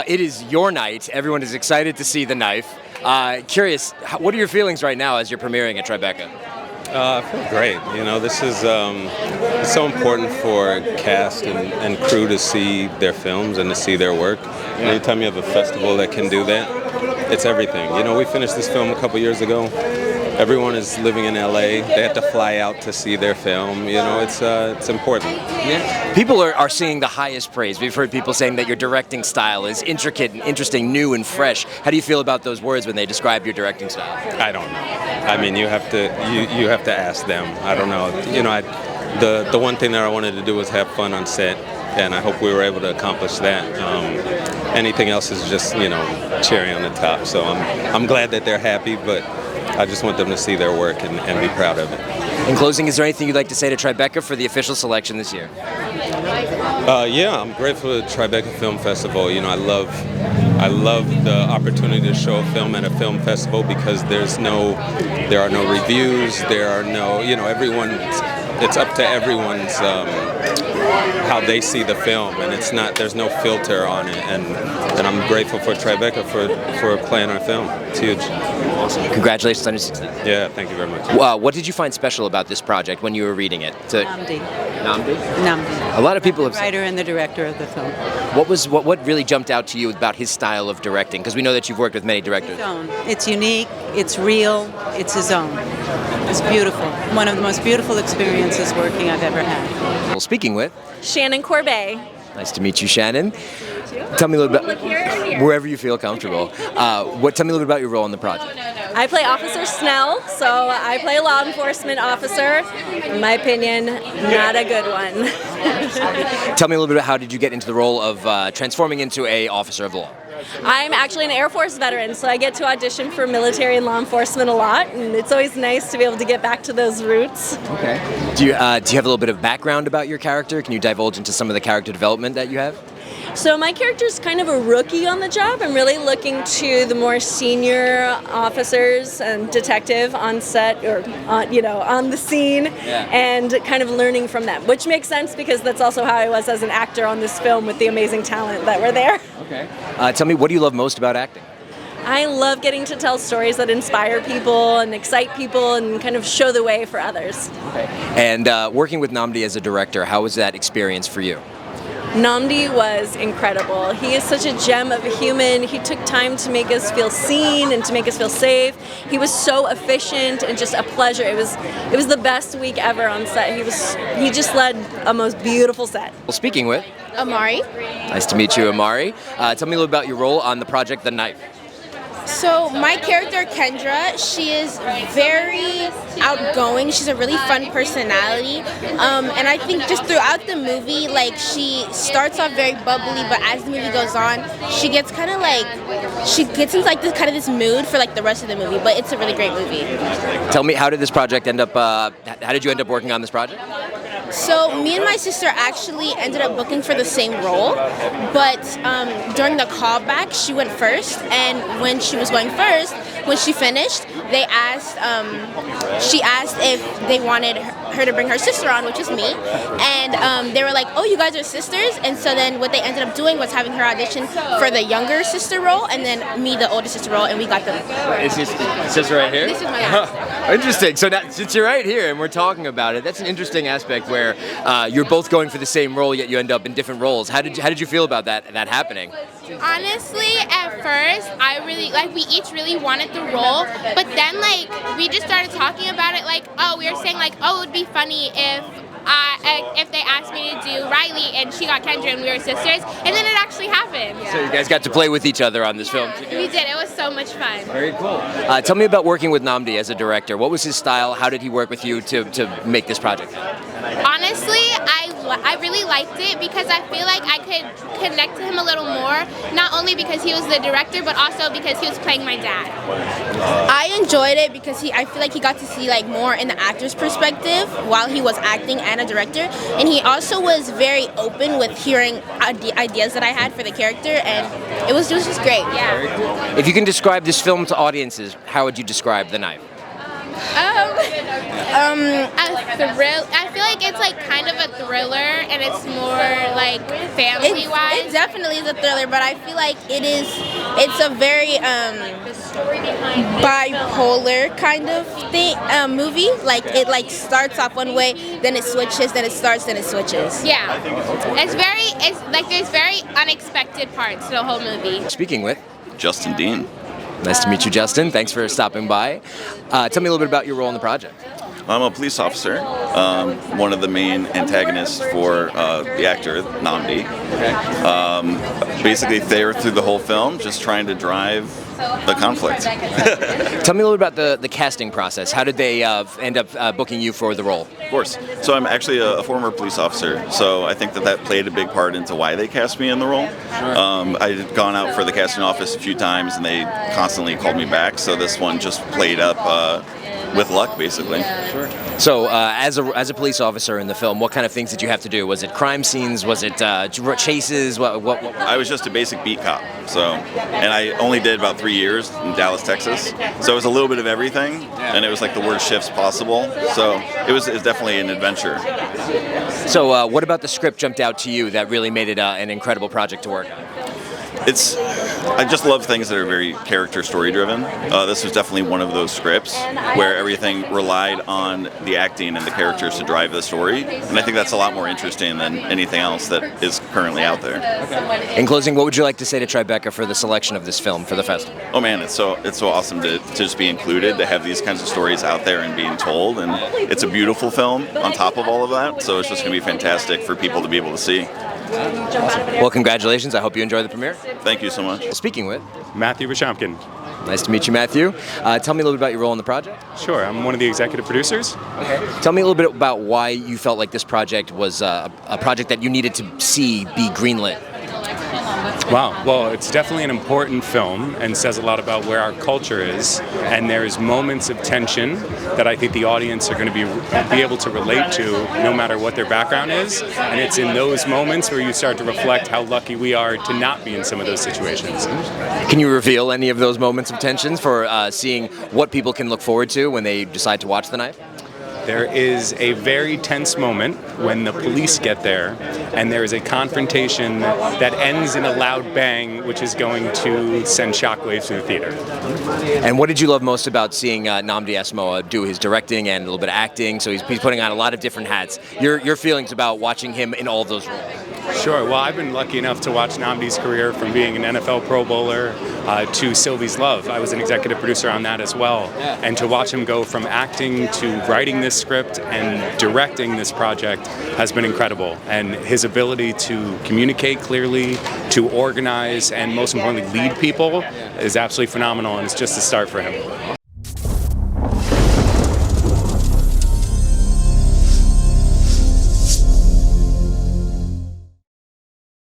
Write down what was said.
It is your night. Everyone is excited to see The Knife. Curious, what are your feelings right now as you're premiering at Tribeca? I feel great. You know, this is it's so important for cast and crew to see their films and to see their work. Yeah. Anytime you have a festival that can do that, it's everything. You know, we finished this film a couple years ago. Everyone is living in LA. They have to fly out to see their film. You know, it's important. Yeah. People are singing the highest praise. We've heard people saying that your directing style is intricate and interesting, new and fresh. How do you feel about those words when they describe your directing style? I don't know. I mean, you have to ask them. I don't know. You know, the one thing that I wanted to do was have fun on set, and I hope we were able to accomplish that. Anything else is just, you know, cherry on the top. So I'm glad that they're happy, but I just want them to see their work and be proud of it. In closing, is there anything you'd like to say to Tribeca for the official selection this year? Yeah, I'm grateful to Tribeca Film Festival. You know, I love the opportunity to show a film at a film festival because there are no reviews, there are no, you know, it's up to everyone's how they see the film, and there's no filter on it, and I'm grateful for Tribeca for playing our film. It's huge. Awesome. Congratulations on your success. Yeah, thank you very much. What did you find special about this project when you were reading it? Nnamdi. A lot of people have the writer and the director of the film. What really jumped out to you about his style of directing? Because we know that you've worked with many directors. His own. It's unique, it's real, it's his own. It's beautiful. One of the most beautiful experiences working I've ever had. Well, speaking with Shannon Corbet. Nice to meet you, Shannon. Tell me a little bit, wherever you feel comfortable. Tell me a little bit about your role in the project. I play Officer Snell, so I play a law enforcement officer. In my opinion, not a good one. Tell me a little bit about how did you get into the role of transforming into a officer of the law? I'm actually an Air Force veteran, so I get to audition for military and law enforcement a lot, and it's always nice to be able to get back to those roots. Okay. Do you have a little bit of background about your character? Can you divulge into some of the character development that you have? So my character's kind of a rookie on the job. I'm really looking to the more senior officers and detective on set or on the scene, and kind of learning from them, which makes sense because that's also how I was as an actor on this film with the amazing talent that were there. Okay. Tell me, what do you love most about acting? I love getting to tell stories that inspire people and excite people and kind of show the way for others. Okay. And working with Nnamdi as a director, how was that experience for you? Nnamdi was incredible. He is such a gem of a human. He took time to make us feel seen and to make us feel safe. He was so efficient and just a pleasure. It was the best week ever on set. He just led a most beautiful set. Well, speaking with Amari. Nice to meet you, Amari. Tell me a little about your role on the project The Knife. So my character, Kendra, she is very outgoing. She's a really fun personality. And I think just throughout the movie, like, she starts off very bubbly, but as the movie goes on, she gets kind of like, she gets into like this mood for like the rest of the movie, but it's a really great movie. Tell me, how did this project end up, how did you end up working on this project? So me and my sister actually ended up booking for the same role, but during the callback, she went first, and when she was going first, when she finished, they asked, she asked if they wanted her to bring her sister on, which is me, and they were like, oh, you guys are sisters, and so then what they ended up doing was having her audition for the younger sister role, and then me, the older sister role, and we got them. Is this sister right here? This is my aunt. Interesting. So now, since you're right here and we're talking about it, that's an interesting aspect where you're both going for the same role, yet you end up in different roles. How did you feel about that happening? Honestly, at first, we each really wanted the role, but then, we just started talking about it, we were saying, it would be funny if they asked me to do Ryley and she got Kendra and we were sisters, and then it actually happened. So you guys got to play with each other on this film together. We did. It was so much fun. Very cool. Tell me about working with Nnamdi as a director. What was his style? How did he work with you to make this project? Honestly, I really liked it because I feel like I could connect to him a little more, not only because he was the director, but also because he was playing my dad. I enjoyed it because I feel like he got to see more in the actor's perspective while he was acting and a director, and he also was very open with hearing ideas that I had for the character, and it was just great. Yeah. Very cool. If you can describe this film to audiences, how would you describe The Knife? A thrill. I feel like it's like kind of a thriller, and it's more like family-wise. It definitely is a thriller, but I feel like it's a very bipolar kind of thing, movie. Like it like starts off one way, then it switches, then it starts, then it switches. Yeah, it's like there's very unexpected parts to the whole movie. Speaking with Justin Dean. Nice to meet you, Justin. Thanks for stopping by. Tell me a little bit about your role in the project. I'm a police officer, one of the main antagonists for the actor, Nnamdi. Basically there through the whole film, just trying to drive the conflict. Tell me a little bit about the casting process. How did they end up booking you for the role? Of course. So I'm actually a former police officer, so I think that played a big part into why they cast me in the role. I had gone out for the casting office a few times, and they constantly called me back, so this one just played up with luck, basically. Sure. So, as a police officer in the film, what kind of things did you have to do? Was it crime scenes? Was it chases? What? I was just a basic beat cop. So, and I only did about 3 years in Dallas, Texas. So it was a little bit of everything, and it was like the worst shifts possible. So it was definitely an adventure. So, what about the script jumped out to you that really made it an incredible project to work on? I just love things that are very character story driven. This was definitely one of those scripts where everything relied on the acting and the characters to drive the story, and I think that's a lot more interesting than anything else that is currently out there. In closing, what would you like to say to Tribeca for the selection of this film for the festival? Oh man, it's so awesome to just be included, to have these kinds of stories out there and being told, and it's a beautiful film on top of all of that, so it's just going to be fantastic for people to be able to see. Well, congratulations. I hope you enjoy the premiere. Thank you so much. Speaking with Matthew Rashamkin. Nice to meet you, Matthew. Tell me a little bit about your role in the project. Sure, I'm one of the executive producers. Okay. Tell me a little bit about why you felt like this project was a project that you needed to see be greenlit. Wow, well, it's definitely an important film and says a lot about where our culture is, and there's moments of tension that I think the audience are going to be able to relate to no matter what their background is, and it's in those moments where you start to reflect how lucky we are to not be in some of those situations. Can you reveal any of those moments of tensions for seeing what people can look forward to when they decide to watch the night? There is a very tense moment when the police get there, and there is a confrontation that ends in a loud bang, which is going to send shockwaves through the theater. And what did you love most about seeing Nnamdi Asomugha do his directing and a little bit of acting? So he's putting on a lot of different hats. Your feelings about watching him in all of those roles? Sure. Well, I've been lucky enough to watch Nnamdi's career from being an NFL Pro Bowler to Sylvie's Love. I was an executive producer on that as well. Yeah. And to watch him go from acting to writing this script and directing this project has been incredible. And his ability to communicate clearly, to organize, and most importantly, lead people is absolutely phenomenal, and it's just a start for him.